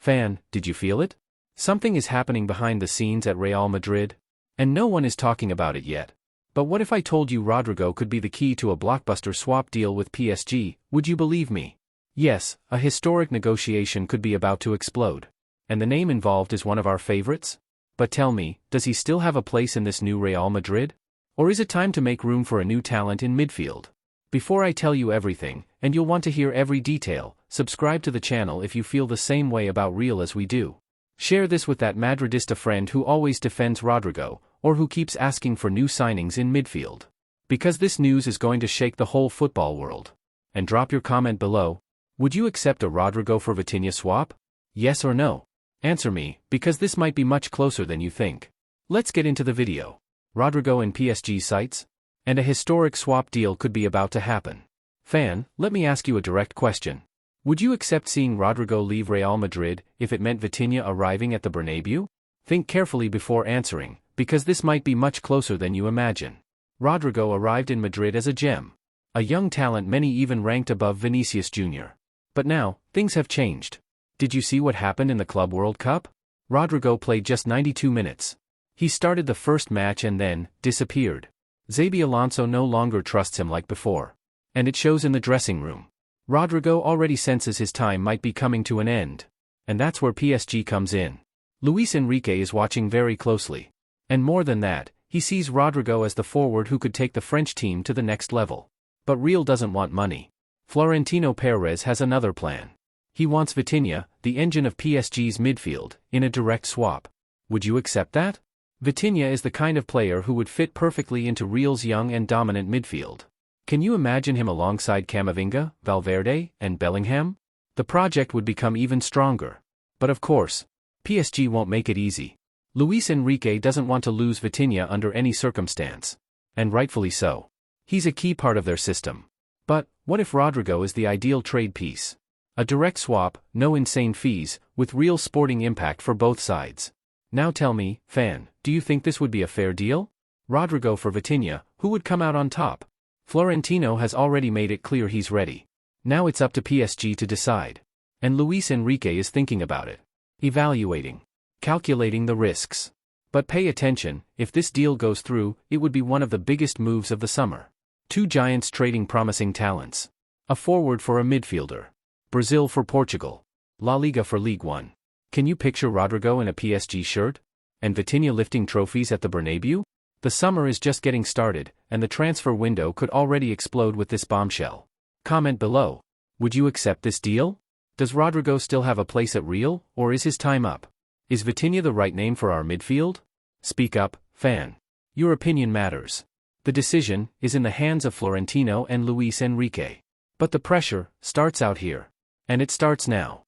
Fan, did you feel it? Something is happening behind the scenes at Real Madrid, and no one is talking about it yet. But what if I told you Rodrygo could be the key to a blockbuster swap deal with PSG, would you believe me? Yes, a historic negotiation could be about to explode. And the name involved is one of our favorites? But tell me, does he still have a place in this new Real Madrid? Or is it time to make room for a new talent in midfield? Before I tell you everything, and you'll want to hear every detail, subscribe to the channel if you feel the same way about Real as we do. Share this with that madridista friend who always defends Rodrygo, or who keeps asking for new signings in midfield. Because this news is going to shake the whole football world. And drop your comment below. Would you accept a Rodrygo for Vitinha swap? Yes or no? Answer me, because this might be much closer than you think. Let's get into the video. Rodrygo in PSG sights? And a historic swap deal could be about to happen. Fan, let me ask you a direct question. Would you accept seeing Rodrygo leave Real Madrid if it meant Vitinha arriving at the Bernabeu? Think carefully before answering, because this might be much closer than you imagine. Rodrygo arrived in Madrid as a gem. A young talent many even ranked above Vinicius Jr. But now, things have changed. Did you see what happened in the Club World Cup? Rodrygo played just 92 minutes. He started the first match and then disappeared. Xabi Alonso no longer trusts him like before. And it shows in the dressing room. Rodrygo already senses his time might be coming to an end. And that's where PSG comes in. Luis Enrique is watching very closely. And more than that, he sees Rodrygo as the forward who could take the French team to the next level. But Real doesn't want money. Florentino Perez has another plan. He wants Vitinha, the engine of PSG's midfield, in a direct swap. Would you accept that? Vitinha is the kind of player who would fit perfectly into Real's young and dominant midfield. Can you imagine him alongside Camavinga, Valverde, and Bellingham? The project would become even stronger. But of course, PSG won't make it easy. Luis Enrique doesn't want to lose Vitinha under any circumstance. And rightfully so. He's a key part of their system. But, what if Rodrygo is the ideal trade piece? A direct swap, no insane fees, with real sporting impact for both sides. Now tell me, fan, do you think this would be a fair deal? Rodrygo for Vitinha, who would come out on top? Florentino has already made it clear he's ready. Now it's up to PSG to decide. And Luis Enrique is thinking about it. Evaluating. Calculating the risks. But pay attention, if this deal goes through, it would be one of the biggest moves of the summer. Two giants trading promising talents. A forward for a midfielder. Brazil for Portugal. La Liga for Ligue 1. Can you picture Rodrygo in a PSG shirt? And Vitinha lifting trophies at the Bernabeu? The summer is just getting started, and the transfer window could already explode with this bombshell. Comment below. Would you accept this deal? Does Rodrygo still have a place at Real, or is his time up? Is Vitinha the right name for our midfield? Speak up, fan. Your opinion matters. The decision is in the hands of Florentino and Luis Enrique. But the pressure starts out here. And it starts now.